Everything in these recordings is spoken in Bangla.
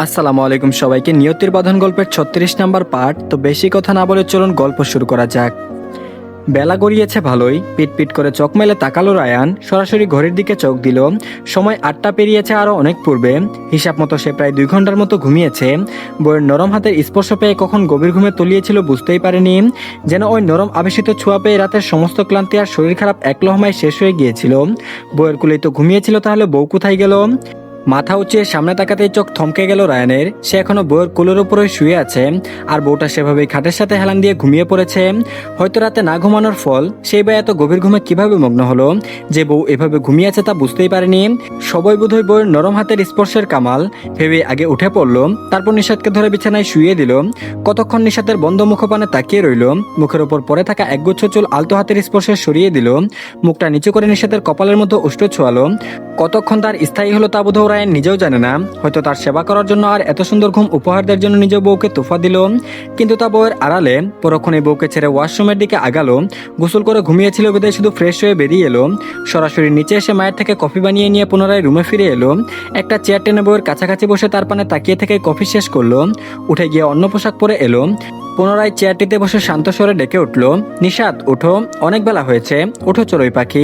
আসসালামু আলাইকুম সবাইকে। নিয়তির বাঁধন গল্পের ৩৬ নাম্বার পার্ট। তো বেশি কথা না বলে চলুন গল্প শুরু করা যাক। বেলা গড়িয়েছে ভালোই। পিট পিট করে চোখ মেলে তাকালো রায়ান, সরাসরি ঘড়ির দিকে চোখ দিল। সময় ৮টা পেরিয়েছে আরো অনেক পূর্বে। হিসাব মতো সে প্রায় ২ ঘন্টার মতো ঘুমিয়েছে। বইয়ের নরম হাতের স্পর্শ পেয়ে কখন গভীর ঘুমে তলিয়েছিল বুঝতেই পারেনি। যেন ওই নরম আবেশিত ছোঁয়া পেয়ে রাতের সমস্ত ক্লান্তি আর শরীর খারাপ এক লহমায় শেষ হয়ে গিয়েছিল। বইয়ের কুলেই তো ঘুমিয়েছিল, তাহলে বউ কোথায় গেল? মাথা উঁচিয়ে সামনে তাকাতেই চোখ থমকে গেল রায়ানের। সে এখনো বউয়ের কোলের উপরে শুয়ে আছে, আর বউটা সেভাবেই খাটের সাথে হেলান দিয়ে ঘুমিয়ে পড়েছে। হয়তো রাতে না ঘুমানোর ফল। সেই বা এত গভীর ঘুমে কিভাবে মগ্ন হলো যে বউ এভাবে ঘুমিয়ে আছে তা বুঝতেই পারেনি। সবাই বোধহয় বউয়ের নরম হাতের স্পর্শের কামাল ভেবে আগে উঠে পড়ল, তারপর নিষাদকে ধরে বিছানায় শুয়ে দিল। কতক্ষণ নিষাদের বন্ধ মুখপানে তাকিয়ে রইল। মুখের ওপর পড়ে থাকা একগুচ্ছ চুল আলতো হাতের স্পর্শে সরিয়ে দিল। মুখটা নিচু করে নিষাদের কপালের মধ্যে উষ্ঠ ছোয়ালো। কতক্ষণ তার স্থায়ী হলো তা বোধহয় রায়ান নিজেও জানে না। হয়তো তার সেবা করার জন্য আর এত সুন্দর ঘুম উপহার দেওয়ার জন্য নিজের বউকে তোফা দিল। কিন্তু তা বউয়ের আড়ালে পরক্ষণে বউকে ছেড়ে ওয়াশরুমের দিকে আগালো। গোসল করে ঘুমিয়েছিল বিদায় শুধু ফ্রেশ হয়ে বেরিয়ে এলো। সরাসরি নিচে এসে মায়ের থেকে কফি বানিয়ে নিয়ে পুনরায় রুমে ফিরে এলো। একটা চেয়ার টেনে বউয়ের কাছাকাছি বসে তার পানে তাকিয়ে থেকে কফি শেষ করলো। উঠে গিয়ে অন্য পোশাক পরে এলো। পুনরায় চেয়ারটিতে বসে শান্ত স্বরে ডেকে উঠল, নিষাদ ওঠো, অনেক বেলা হয়েছে, ওঠো চড়ুই পাখি।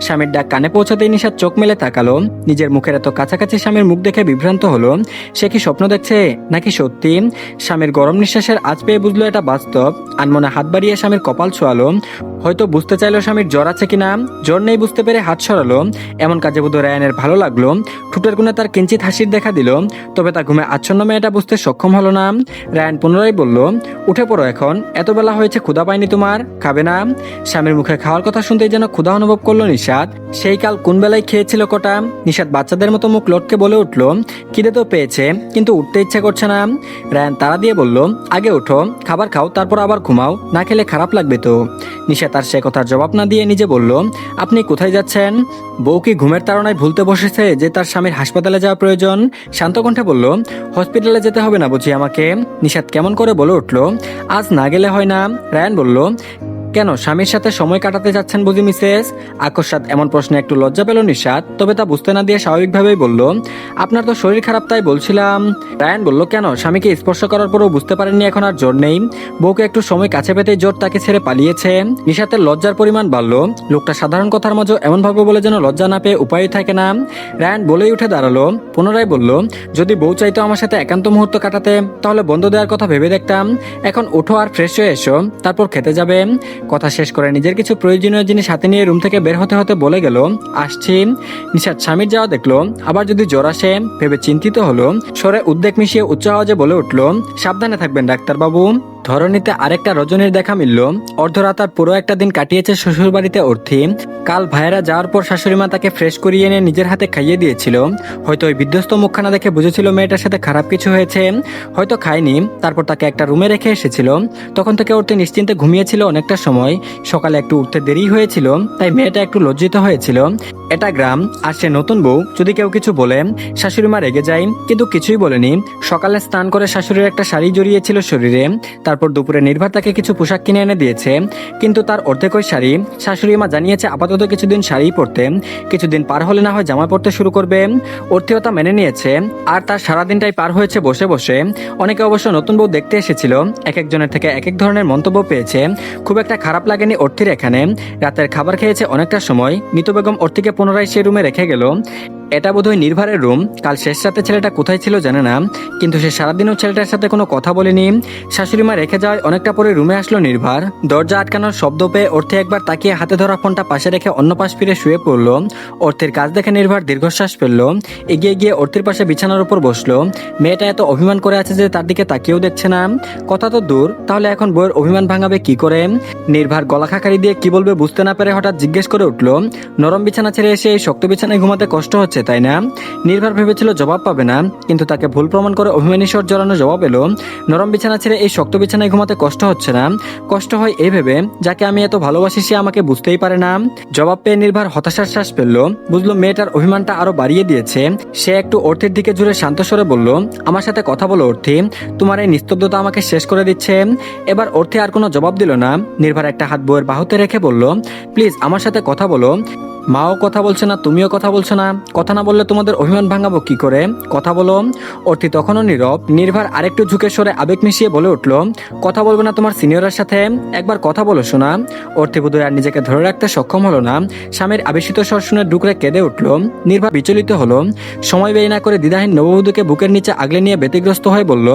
স্বামীর ডাক কানে পৌঁছাতেই নিষাদ চোখ মেলে তাকালো। নিজের মুখের এত কাছাকাছি স্বামীর মুখ দেখে বিভ্রান্ত হলো। সে কি স্বপ্ন দেখছে নাকি সত্যি? স্বামীর গরম নিঃশ্বাসের আজ পেয়ে বুঝলো এটা বাস্তব। আনমনে হাত বাড়িয়ে স্বামীর কপাল ছোঁয়ালো। হয়তো বুঝতে চাইলো স্বামীর জ্বর আছে কিনা। জ্বর নেই বুঝতে পেরে হাত সরালো। এমন কাজে বোধ রায়ানের ভালো লাগলো। ঠোঁটের কোণে তার কিঞ্চিত হাসির দেখা দিল। তবে তা ঘুমে আচ্ছন্ন মেয়েটা বুঝতে সক্ষম হলো না। রায়ান পুনরায় বলল, উঠে পড়ো এখন, এত বেলা হয়েছে, ক্ষুধা পায়নি তোমার, খাবে না? স্বামীর মুখে খাওয়ার কথা শুনতেই যেন ক্ষুধা অনুভব করলো নিষাদ। সেই কাল কোন বেলায় খেয়েছিল কটা? নিষাদ বাচ্চাদের মতো মুখ লটকে বলে উঠল, খিদে তো পেয়েছে কিন্তু উঠতে ইচ্ছা করছে না। রায়ান তাড়া দিয়ে বলল, আগে ওঠো, খাবার খাও, তারপর আবার ঘুমাও, না খেলে খারাপ লাগবে তো। নিষাদ তার সে কথার জবাব না দিয়ে নিজে বলল, আপনি কোথায় যাচ্ছেন? বউ কি ঘুমের তাড়নায় ভুলতে বসেছে যে তার স্বামীর হাসপাতালে যাওয়া প্রয়োজন? শান্ত কণ্ঠে বলল, হসপিটালে যেতে হবে না বুঝি আমাকে? নিষাদ কেমন করে বলে উঠল, আজ না গেলে হয় না। রায়ান বলল, কেন, স্বামীর সাথে সময় কাটাতে যাচ্ছেন বুঝি মিসেস? আকস্মাৎ এমন প্রশ্নে একটু লজ্জা পেল নিষাদ, তবে তা বুঝতে না দিয়ে স্বাভাবিকভাবেই বলল, আপনার তো শরীর খারাপ তাই বলছিলাম। রায়ান বলল, কেন, স্বামীকে স্পর্শ করার পরও বুঝতে পারেননি এখন আর জ্বর নেই? বউকে একটু সময় কাছে পেতেই জ্বর তাকে ছেড়ে পালিয়েছে। নিষাদের লজ্জার পরিমাণ বাড়ল। লোকটা সাধারণ কথার মাঝে এমন ভাবে বলে যেন লজ্জা না পেয়ে উপায় থাকে না। রায়ান বলেই উঠে দাঁড়ালো। পুনরায় বলল, যদি বউ চাইতো আমার সাথে একান্ত মুহূর্ত কাটাতে তাহলে বন্ধ দেওয়ার কথা ভেবে দেখতাম। এখন ওঠো আর ফ্রেশ হয়ে এসো, তারপর খেতে যাবে। কথা শেষ করে নিজের কিছু প্রয়োজনীয় জিনিস হাতে নিয়ে রুম থেকে বের হতে হতে বলে গেল, আসছি। নিষাদ স্বামীর যাওয়া দেখলো। আবার যদি জ্বর আসে ভেবে চিন্তিত হলো। স্বরে উদ্বেগ মিশিয়ে উচ্চ আওয়াজে বলে উঠল, সাবধানে থাকবেন ডাক্তারবাবু। ধরণীতে আরেকটা রজনীর দেখা মিলল। অর্ধরাত আর পুরো একটা দিন কাটিয়েছে শ্বশুর বাড়িতে অর্থী। কাল ভাইয়েরা যাওয়ার পর শাশুড়িমা তাকে ফ্রেশ করিয়ে এনে নিজের হাতে খাইয়ে দিয়েছিল। হয়তো ওই বিধ্বস্ত মুখখানা দেখে বুঝেছিল মেয়েটার সাথে খারাপ কিছু হয়েছে। হয়তো খায়নি। তারপর তাকে একটা রুমে রেখে এসেছিল। তখন থেকে অর্থী নিশ্চিন্তে ঘুমিয়েছিল অনেকটা সময়। সকালে একটু উঠতে দেরি হয়েছিল, তাই মেয়েটা একটু লজ্জিত হয়েছিল। এটা গ্রাম, আর সে নতুন বউ, যদি কেউ কিছু বলে শাশুড়িমা রেগে যায়, কিন্তু কিছুই বলেনি। সকালে স্নান করে শাশুড়ির একটা শাড়ি জড়িয়েছিল শরীরে। তারপর দুপুরে নির্ভর তাকে কিছু পোশাক কিনে এনে দিয়েছে, কিন্তু তার অর্ধেক ওই শাড়ি। শাশুড়ি মা জানিয়েছে আপাতত কিছুদিন শাড়ি পরতে, কিছুদিন পার হলে না হয় জামা পরতে শুরু করবে। অর্থীও তা মেনে নিয়েছে। আর তার সারাদিনটাই পার হয়েছে বসে বসে। অনেকে অবশ্য নতুন বউ দেখতে এসেছিল, এক একজনের থেকে এক এক ধরনের মন্তব্য পেয়েছে। খুব একটা খারাপ লাগেনি অর্থীর এখানে। রাতের খাবার খেয়েছে অনেকটা সময়। নিতু বেগম অর্থীকে পুনরায় সে রুমে রেখে গেল। এটা বোধহয় নির্ভারের রুম। কাল শেষ রাতে ছেলেটা কোথায় ছিল জানে না, কিন্তু সে সারাদিনও ছেলেটার সাথে কোনো কথা বলেনি। শাশুড়ি মা রেখে যাওয়ায় অনেকটা পরে রুমে আসলো নির্ভার। দরজা আটকানোর শব্দ পেয়ে অর্থে একবার তাকিয়ে হাতে ধরা ফোনটা পাশে রেখে অন্য পাশ ফিরে শুয়ে পড়লো। অর্থের কাজ দেখে নির্ভার দীর্ঘশ্বাস ফেললো। এগিয়ে গিয়ে অর্থের পাশে বিছানার উপর বসলো। মেয়েটা এত অভিমান করে আছে যে তার দিকে তাকিয়েও দেখছে না। কথা তো দূর, তাহলে এখন বউয়ের অভিমান ভাঙাবে কি করে? নির্ভার গলা খাকারি দিয়ে কি বলবে বুঝতে না পেরে হঠাৎ জিজ্ঞেস করে উঠলো, নরম বিছানা ছেড়ে এসে এই শক্ত বিছানায় ঘুমাতে কষ্ট হচ্ছে তাই না? নির্ভর ভেবেছিল জবাব পাবে না, কিন্তু তাকে ভুল প্রমাণ করে অভিমানী স্বর জড়ানো জবাব এলো, নরম বিছানা ছেড়ে এই শক্ত বিছানায় ঘুমাতে কষ্ট হচ্ছে না। কষ্ট হয় এই ভেবে যাকে আমি এত ভালোবাসি সে আমাকে বুঝতেই পারে না। জবাব পেয়ে নির্ভর হতাশার শ্বাস ফেললো। বুঝলো মেয়েটার অভিমানটা আরো বাড়িয়ে দিয়েছে। সে একটু অর্থের দিকে জুড়ে শান্ত স্বরে বলল, আমার সাথে কথা বলো অর্থী, তোমার এই নিস্তব্ধতা আমাকে শেষ করে দিচ্ছে। এবার অর্থে আর কোনো জবাব দিল না। নির্ভর একটা হাত বউয়ের বাহুতে রেখে বলল, প্লিজ আমার সাথে কথা বলো। মাও কথা বলছে না, তুমিও কথা বলছো না, কথা না বললে তোমাদের অভিমান ভাঙাবো কি করে, কথা বলো। অর্থি তখনও নীরব। নির্ভার আরেকটু ঝুঁকে সরে আবেগ মিশিয়ে বলে উঠল, কথা বলবে না তোমার সিনিয়রের সাথে, একবার কথা বলো শোনা। অর্থি বোধহয় আর নিজেকে ধরে রাখতে সক্ষম হলো না, স্বামীর আবেশিত স্বর শুনে ডুকরে কেঁদে উঠল। নির্ভা বিচলিত হলো, সময় ব্যয় না করে দ্বিধাহীন নববধূকে বুকের নিচে আগলে নিয়ে ব্যতিগ্রস্ত হয়ে বলল,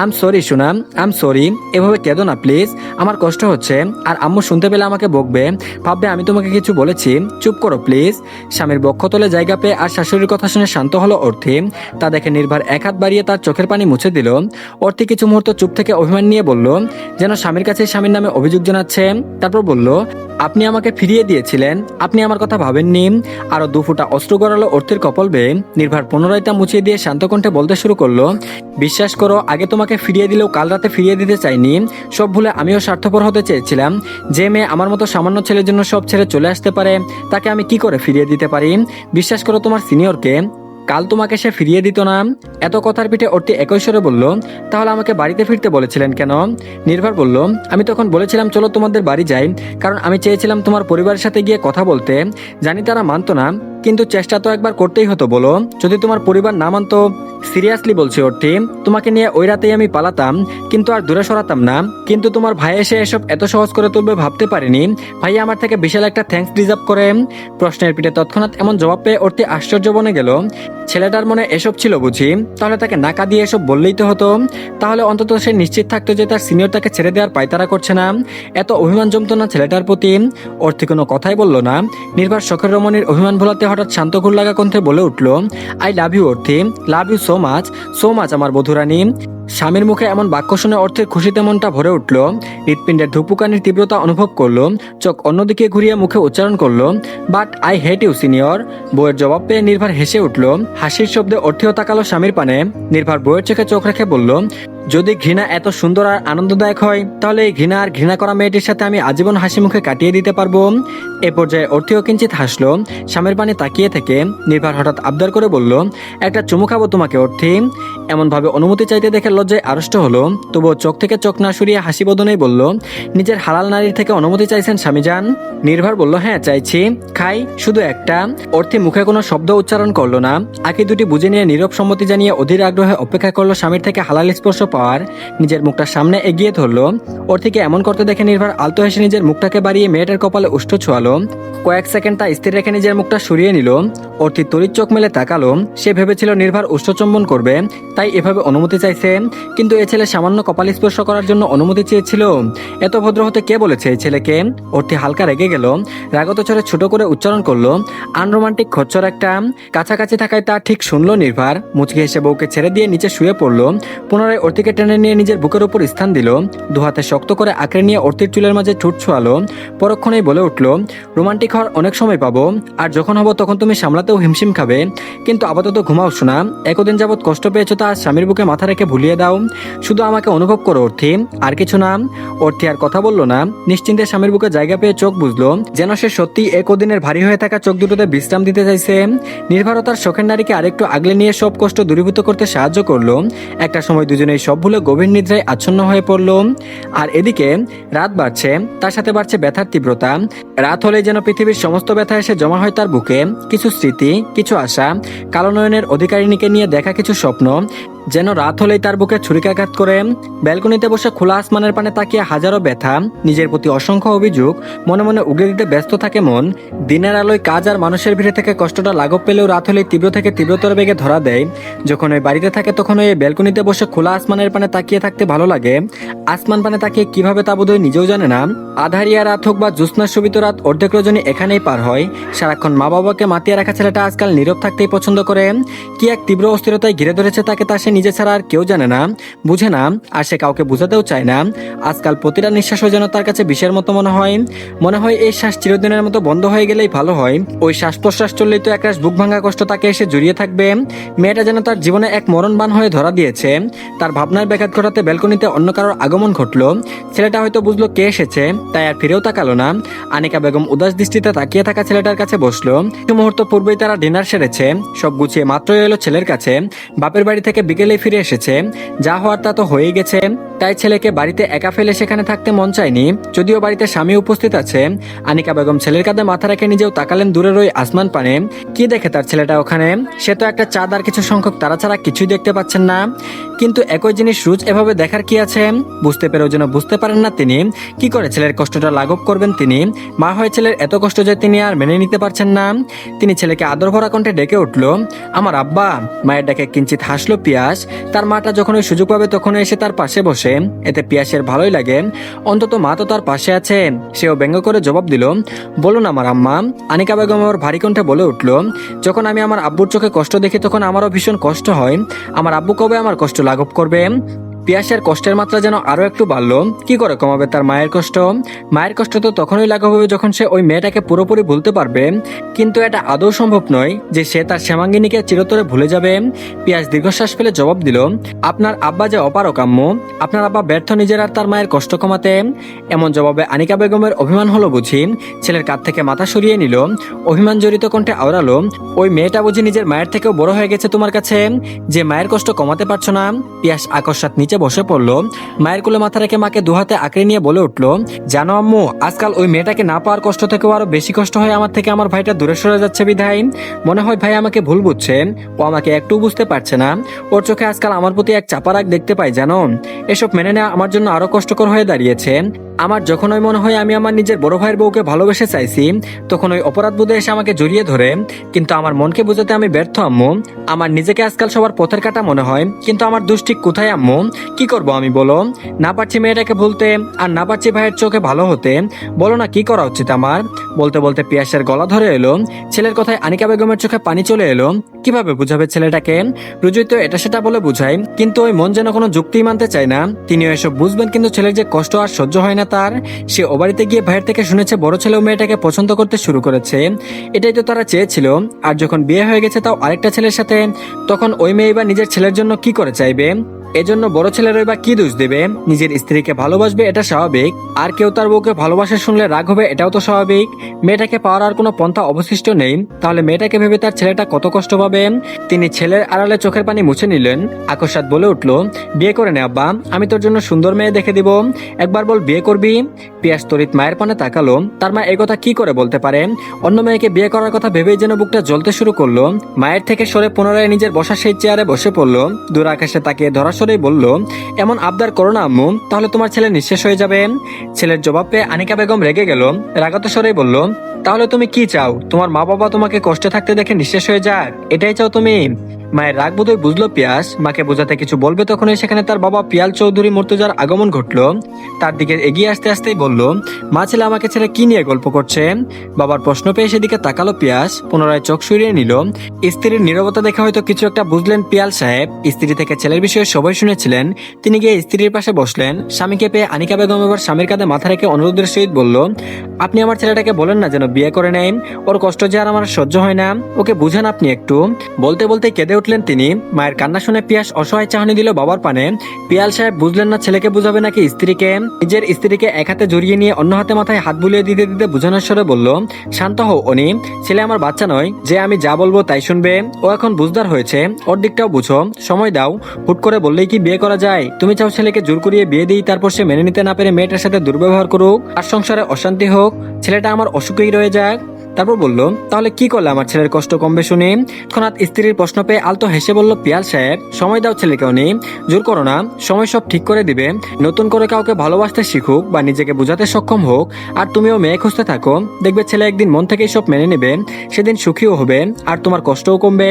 আম সরি শোনা, আম সরি, এভাবে কেঁদো না প্লিজ, আমার কষ্ট হচ্ছে, আর আম্মু শুনতে পেলে আমাকে বকবে, ভাববে আমি তোমাকে কিছু বলেছি, চুপ করো প্লিজ। স্বামীর বক্ষতলে জায়গা পেয়ে আর শাশুড়ির কথা শুনে শান্ত হলো অর্থি। তা দেখে নির্ভার এক হাত বাড়িয়ে তার চোখের পানি মুছে দিল। অর্থি কিছু মুহূর্ত চুপ থেকে অভিমান নিয়ে বলল, যেন স্বামীর কাছে স্বামীর নামে অভিযোগ জানাচ্ছে। তারপর বলল, আপনি আমাকে ফিরিয়ে দিয়েছিলেন, আপনি আমার কথা ভাবেননি। আরো দুফোঁটা অশ্রু গড়ালো অর্থের কপাল বেয়ে। নির্ভার পুনরায় তা মুছিয়ে দিয়ে শান্ত কণ্ঠে বলতে শুরু করলো, বিশ্বাস করো, আগে তোমাকে ফিরিয়ে দিলেও কাল রাতে ফিরিয়ে দিতে চাইনি, সব ভুলে আমিও স্বার্থপর হতে চেয়েছিলাম। যে মেয়ে আমার মতো সামান্য ছেলের জন্য সব ছেড়ে চলে আসতে পারে, তাকে আমি কি করে ফিরিয়ে দিতে পারি? বিশ্বাস করো তোমার সিনিয়রকে, কাল তোমাকে সে ফিরিয়ে দিত না। এত কথার পিঠে অর্থি একই স্বরে বলল, তাহলে আমাকে বাড়িতে ফিরতে বলেছিলেন কেন? নির্ভার বলল, আমি তখন বলেছিলাম চলো তোমাদের বাড়ি যাই, কারণ আমি চেয়েছিলাম তোমার পরিবারের সাথে গিয়ে কথা বলতে। জানি তারা মানতো না, কিন্তু চেষ্টা তো একবার করতেই হতো বলো, যদি তোমার পরিবার না মানতো। সিরিয়াসলি বলছি অর্থি, তোমাকে নিয়ে ওই রাতেই আমি পালাতাম, কিন্তু আর দূরে সরাতাম না। কিন্তু তোমার ভাই এসে এসব এত সহজ করে তুলবে ভাবতে পারিনি। ভাই আমার থেকে বিশাল একটা থ্যাঙ্কস ডিজার্ভ করে। প্রশ্নের পিঠে তৎক্ষণাৎ এমন জবাব পেয়ে অর্থি আশ্চর্য বনে গেল। ছেলেটার মনে এসব ছিল বুঝি? তাহলে তাকে নাকা দিয়ে এসব বললেই তো হতো। তাহলে অন্তত সে নিশ্চিত থাকতো যে তার সিনিয়র তাকে ছেড়ে দেওয়ার পায়তারা করছে না। এত অভিমান জমতো না ছেলেটার প্রতি। অর্থি কোনো কথাই বলল না। নির্ভার শখের রমণীর অভিমান ভোলাতে হঠাৎ শান্ত ঘুর লাগা কণ্ঠে বলে উঠল, I love you Arthi, love you so much, so much আমার বধুরানী। স্বামীর মুখে এমন বাক্য শুনে অর্থের খুশিতে মনটা ভরে উঠল। হৃৎপিণ্ডের ধুকপুকানির তীব্রতা অনুভব করলো। চোখ অন্যদিকে ঘুরিয়ে মুখে উচ্চারণ করলো, but I hate you senior. বউয়ের জবাব পেয়ে নির্ভার হেসে উঠল। হাসির শব্দে অর্থিও তাকালো স্বামীর পানে। নির্ভার বউয়ের চোখে চোখ রেখে বলল, যদি ঘৃণা এত সুন্দর আর আনন্দদায়ক হয়, তাহলে এই ঘৃণা আর ঘৃণা করা মেয়েটির সাথে আমি আজীবন হাসি মুখে কাটিয়ে দিতে পারবো। এ পর্যায়ে অর্থিও কিঞ্চিত হাসলো। স্বামীর পানে তাকিয়ে থেকে নির্ভার হঠাৎ আবদার করে বলল, একটা চুমু খাবো তোমাকে অর্থি। এমনভাবে অনুমতি চাইতে দেখে লজ্জায় আড়ষ্ট হলো, তবুও চোখ থেকে চোখ না সরিয়ে হাসি বদনেই বলল, নিজের হালাল নারীর থেকে অনুমতি চাইছেন স্বামীজান? নির্ভার বলল, হ্যাঁ চাইছি, খাই, শুধু একটা। অর্থি মুখে কোনো শব্দ উচ্চারণ করলো না। আঁকি দুটি বুঝে নিয়ে নীরব সম্মতি জানিয়ে অধীর আগ্রহে অপেক্ষা করলো স্বামীর থেকে হালাল স্পর্শ পাওয়ার। নিজের মুখটা সামনে এগিয়ে ধরলো। অর্থিকে এমন করতে দেখে নির্ভার আলতো হেসে নিজের মুখটাকে বাড়িয়ে মেয়েটার কপালে উষ্ঠ ছোঁয়ালো। কয়েক সেকেন্ড তা স্থির রেখে নিজের মুখটা সরিয়ে নিল। অর্থি তড়িৎ চোখ মেলে তাকালো। সে ভেবেছিল নির্ভার উষ্ঠচুম্বন করবে, তাই এভাবে অনুমতি চাইছে। কিন্তু এ ছেলে সামান্য কপাল স্পর্শ করার জন্য অনুমতি চেয়েছিল? এত ভদ্র হতে কে বলেছে এই ছেলেকে? অর্থি হালকা রেগে গেল। রাগত চড়ে ছোট করে উচ্চারণ করলো, আনরোমান্টিক খচ্চর একটা। কাছাকাছি থাকায় তা ঠিক শুনলো নির্ভার। মুচকি হেসে বউকে ছেড়ে দিয়ে নিচে শুয়ে পড়লো। পুনরায় অর্থিকে টেনে নিয়ে নিজের বুকের উপর স্থান দিল। দুহাতে শক্ত করে আঁকড়ে নিয়ে অর্থির চুলের মাঝে ঠোঁট ছোঁয়ালো। পরক্ষণেই বলে উঠল, রোমান্টিক হওয়ার অনেক সময় পাবো, আর যখন হবো তখন তুমি সামলাতেও হিমশিম খাবে। কিন্তু আপাতত ঘুমাও শোনা। একদিন যাবৎ কষ্ট পেয়েছো তা স্বামীর বুকে মাথা রেখে ভুলিয়ে দাও। শুধু আমাকে অনুভব করো অর্থি, আর কিছু না। অর্থি আর কথা বললো না। নিশ্চিন্তে স্বামীর বুকে জায়গা পেয়ে চোখ বুঝলো, যেন সে সত্যি একদিনের ভারী হয়ে থাকা চোখ দুটোতে বিশ্রাম দিতে চাইছে। নির্ভরতার শখের নারীকে আরেকটু আগলে নিয়ে সব কষ্ট দূরীভূত করতে সাহায্য করলো। একটা সময় দুজনেই সব ভুলে গভীর নিদ্রায় আচ্ছন্ন হয়ে পড়লো। আর এদিকে রাত বাড়ছে, তার সাথে বাড়ছে ব্যথার তীব্রতা। রাত হলে যেন পৃথিবীর সমস্ত ব্যথা এসে জমা হয় তার বুকে। কিছু স্মৃতি, কিছু আশা, কালো নয়নের অধিকারিণীকে নিয়ে দেখা কিছু স্বপ্ন যেন রাত হলেই তার বুকে ছুরিকাঘাত করে। ব্যালকনিতে বসে খোলা আসমানের পানে তাকিয়ে হাজারো ব্যথা, নিজের প্রতি অসংখ্য অভিযোগ মনে মনে উগড়ে দিতে ব্যস্ত থাকে মন। দিনের আলোয় কাজ আর মানুষের ভিড়ে থেকে কষ্টটা লাঘব পেলেও রাত হলেই তীব্র থেকে তীব্রতর বেগে ধরা দেয়। যখন ওই বাড়িতে থাকে তখন ওই ব্যালকনিতে বসে খোলা আসমানের পানে তাকিয়ে থাকতে ভালো লাগে। আসমান পানে তাকিয়ে কিভাবে তা বোধহয় নিজেও জানে না। আধারিয়া রাত হোক বা জ্যোৎস্নার শোভিত রাত, অর্ধেক রজনী এখানেই পার হয়। সারাক্ষণ মা বাবাকে মাতিয়ে রাখা ছেলেটা আজকাল নীরব থাকতেই পছন্দ করে। কি এক তীব্র অস্থিরতায় ঘিরে ধরেছে তাকে, তা সে নিজে ছাড়া আর কেউ জানে না, বুঝে না, আর সে কাউকে বোঝাতেও চায় না। আজকাল প্রতিটা নিঃশ্বাসও যেন তার কাছে বিষের মতো মনে হয় এই শ্বাস চিরদিনের মতো বন্ধ হয়ে গেলেই ভালো হয়। ওই শ্বাস প্রশ্বাস চললেই তো একরাশ বুক ভাঙা কষ্ট তাকে এসে জড়িয়ে থাকবে। মেয়েটা যেন তার জীবনে এক মরণবান হয়ে ধরা দিয়েছে। তার ভাবনার ব্যাঘাত ঘটাতে ব্যালকনিতে অন্য কারোর আগমন ঘটলো। ছেলেটা হয়তো বুঝলো কে এসেছে, তাই আর ফিরেও তাকালো না। আনিকা বেগম উদাস দৃষ্টিতে তাকিয়ে থাকা ছেলেটার কাছে বসলো। কিছু মুহূর্ত পূর্বেই তারা ডিনার সেরেছে। সব গুছিয়ে মাত্রই এলো ছেলের কাছে। বাপের বাড়ি থেকে বিকেলেই ফিরে এসেছে। যা হওয়ার তা তো হয়েই গেছে। তাই ছেলেকে বাড়িতে একা ফেলে সেখানে থাকতে মন চায়নি। যদিও বাড়িতে স্বামী উপস্থিত আছে, আনিকা বেগম ছেলের কাঁধে মাথা রেখে নিজেও তাকালেন দূরের ওই আসমান পানে। কি দেখে তার ছেলেটা ওখানে? সে তো একটা চাঁদ আর কিছু সংখ্যক তারা ছাড়া কিছুই দেখতে পাচ্ছেন না। কিন্তু একই জিনিস রোজ এভাবে দেখার কি আছে? বুঝতে পেরেও যেন বুঝতে পারেন না তিনি। কি করে ছেলের কষ্টটা লাঘব করবেন তিনি? মা হয়ে ছেলের এত কষ্ট যে তিনি আর মেনে নিতে পারছেন না। তিনি ছেলেকে আদর ভরা কণ্ঠে ডেকে উঠল, আমার আব্বা। মায়ের ডাকে কিঞ্চিত হাসলো পিয়াস। তার মাটা যখন ওই সুযোগ পাবে তখন এসে তার পাশে বসে, এতে পিয়াসের ভালোই লাগে। অন্তত মা তো তার পাশে আছে। সেও ব্যঙ্গ করে জবাব দিল, বলুন আমার আম্মা। আনিকা বেগম আবার ভারী কণ্ঠে বলে উঠল, যখন আমি আমার আব্বুর চোখে কষ্ট দেখি তখন আমারও ভীষণ কষ্ট হয়। আমার আব্বু কবে আমার কষ্ট লাঘব করবে? পিয়াসের কষ্টের মাত্রা যেন আরো একটু বাড়লো। কি করে কমাবে তার মায়ের কষ্ট? মায়ের কষ্ট তো তখনই লাঘব হবে যখন সে ওই মেয়েটাকে পুরোপুরি ভুলতে পারবে। কিন্তু এটা আদৌ সম্ভব নয় যে সে তার শ্যামাঙ্গিনীকে চিরতরে ভুলে যাবে। পিয়াস দীর্ঘশ্বাস ফেলে জবাব দিল, আপনার আব্বা যে অপারক আম্মু। আপনার আব্বা ব্যর্থ নিজের আর তার মায়ের কষ্ট কমাতে। এমন জবাবে আনিকা বেগমের অভিমান হলো বুঝি। ছেলের কাঁধ থেকে মাথা সরিয়ে নিল, অভিমান জড়িত কণ্ঠে আওড়ালো, ওই মেয়েটা বুঝি নিজের মায়ের থেকেও বড় হয়ে গেছে তোমার কাছে, যে মায়ের কষ্ট কমাতে পারছো না? পিয়াস আকস্মাৎ নিচে বসে পড়লো। মায়ের কোলে মাথা রেখে মাকে দুহাতে আঁকড়ে নিয়ে বলে উঠলো, জানো আম্মু, আজকাল ওই মেয়েটাকে না পাওয়ার কষ্ট থেকেও আরো বেশি কষ্ট হয় আমার থেকে। আমার ভাইটা দূরে সরে যাচ্ছে বিধায় মনে হয় ভাই আমাকে ভুল বুঝছে। ও আমাকে একটু বুঝতে পারছে না। ওর চোখে আজকাল আমার প্রতি এক চাপা রাগ দেখতে পাই জানো। এসব মেনে নেওয়া আমার জন্য আরো কষ্টকর হয়ে দাঁড়িয়েছে। আমার যখন ওই মনে হয় আমি আমার নিজের বড় ভাইয়ের বউকে ভালোবেসে চাইছি, তখন ওই অপরাধ বোধে এসে আমাকে জড়িয়ে ধরে। কিন্তু আমার মনকে বোঝাতে আমি ব্যর্থ আম্মু। আমার নিজেকে আজকাল সবার পথের কাটা মনে হয়। কিন্তু আমার দোষ ঠিক কোথায় আম্মু? কি করব আমি বলো? না পারছি মেয়েটাকে ভুলতে, আর না পারছি ভাইয়ের চোখে ভালো হতে। বলো না কি করা উচিত আমার? বলতে বলতে পিয়াসের গলা ধরে এলো। ছেলের কথায় আনিকা বেগমের চোখে পানি চলে এলো। কিভাবে বুঝাবে ছেলেটাকে? রুজুই তো এটা সেটা বলে বুঝায়, কিন্তু ওই মন যেন কোনো যুক্তি মানতে চায় না। তিনিও এসব বুঝবেন, কিন্তু ছেলের যে কষ্ট আর সহ্য হয় না তার। সে ও বাড়িতে গিয়ে ভাইয়ের থেকে শুনেছে বড় ছেলেও মেয়েটাকে পছন্দ করতে শুরু করেছে। এটাই তো তারা চেয়েছিল। আর যখন বিয়ে হয়ে গেছে তাও আরেকটা ছেলের সাথে, তখন ওই মেয়ে বা নিজের ছেলের জন্য কি করে চাইবে? এজন্য বড় ছেলেরই বা কি দোষ দেবে? নিজের স্ত্রীকে ভালোবাসবে এটা স্বাভাবিক, আর কেউ তার বউকে ভালোবাসা শুনলে রাগ হবে এটাও তো স্বাভাবিক। মেয়েটাকে পাওয়ার আর কোনো পন্থা অবশিষ্ট নেই। তাহলে মেয়েটাকে ভেবে তার ছেলেটা কত কষ্ট পাবে। তিনি ছেলের আড়ালে চোখের পানি মুছে নিলেন। আকস্মাৎ বলে উঠলো, বিয়ে করে নে আব্বা, আমি তোর জন্য সুন্দর মেয়ে দেখে দিব। একবার বল বিয়ে করবি? পিয়াস তরিত মায়ের পানে তাকালো। তার মা এই কথা কি করে বলতে পারে? অন্য মেয়েকে বিয়ে করার কথা ভেবেই যেন বুকটা জ্বলতে শুরু করলো। মায়ের থেকে সরে পুনরায় নিজের বসার সেই চেয়ারে বসে পড়লো। দূর আকাশে তাকিয়ে ধরা সরেই বলল, এমন আবদার করো না আম্মু, তাহলে তোমার ছেলে নিঃশেষ হয়ে যাবে। ছেলের জবাব পেয়ে আনিকা বেগম রেগে গেল। রাগাত স্বরেই বলল, তাহলে তুমি কি চাও? তোমার মা বাবা তোমাকে কষ্টে থাকতে দেখে নিঃশেষ হয়ে যাক, এটাই চাও তুমি? মায়ের রাগ বোধহয় বুঝলো পিয়াস। মাকে বোঝাতে কিছু বলবে তখনই সেখানে তার বাবা পিয়াল চৌধুরী মুর্তজার আগমন ঘটলো। তার দিকে এগিয়ে আসতে আসতেই বলল, মা ছেলে আমাকে ছেড়ে কি নিয়ে গল্প করছে? বাবার প্রশ্ন পেয়ে সেদিকে তাকালো পিয়াস, পুনরায় চোখ সরিয়ে নিল। স্ত্রীর নীরবতা দেখে হয়তো কিছু একটা বুঝলেন পিয়াল সাহেব। স্ত্রী থেকে ছেলের বিষয়ে সবাই শুনেছিলেন। তিনি গিয়ে স্ত্রীর পাশে বসলেন। স্বামীকে পেয়ে আনিকা বেগম এবার স্বামীর কাঁধে মাথা রেখে অনুরোধের সহিত বলল, আপনি আমার ছেলেটাকে বলেন না যেন বিয়ে করে নেন। ওর কষ্ট যে আর আমার সহ্য হয় না, ওকে বুঝান আপনি একটু। বলতে বলতে কেঁদে উঠলেন তিনি। মায়ের কান্না শুনে পিয়াস অসহায় চাহনি দিল বাবার পানে। পিয়াল সাহেব বুঝলেন না ছেলেকে বুঝাবে নাকি স্ত্রীকে। নিজের স্ত্রীকে এক হাতে জড়িয়ে নিয়ে অন্য হাতে মাথায় হাত বুলিয়ে দিতে দিতে বুঝানোর স্বরে বলল, শান্ত হও অনি, ছেলে আমার বাচ্চা নয় যে আমি যা বলবো তাই শুনবে। ও এখন বুঝদার হয়েছে, ওর দিকটাও বুঝো, সময় দাও। হুট করে বললেই কি বিয়ে করা যায়? তুমি চাও ছেলেকে জোর করিয়ে বিয়ে দিই, তারপর সে মেনে নিতে না পেরে মেয়েটার সাথে দুর্ব্যবহার করুক, আর সংসারে অশান্তি হোক, ছেলেটা আমার অসুখেই রয়ে যাক। তারপর বলল, তাহলে কি করলে আমার ছেলের কষ্ট কমবে শুনি? তৎক্ষণাৎ স্ত্রীর প্রশ্ন পেয়ে আলতো হেসে বলল পিয়াল সাহেব, সময় দাও ছেলেকে অনি, জোর করো না, সময় সব ঠিক করে দিবে। নতুন করে কাউকে ভালোবাসতে শিখুক বা নিজেকে বোঝাতে সক্ষম হোক, আর তুমিও মেয়ে খুঁজতে থাকো। দেখবে ছেলে একদিন মন থেকেই সব মেনে নেবে, সেদিন সুখীও হবে আর তোমার কষ্টও কমবে।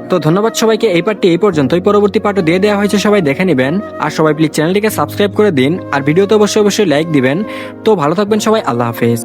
তো ধন্যবাদ সবাইকে। এই পার্টটি এই পর্যন্তই, পরবর্তী পার্টও দিয়ে দেওয়া হয়েছে, সবাই দেখে নেবেন। আর সবাই প্লিজ চ্যানেলটিকে সাবস্ক্রাইব করে দিন, আর ভিডিওতে অবশ্যই লাইক দিবেন। তো ভালো থাকবেন সবাই, আল্লাহ হাফেজ।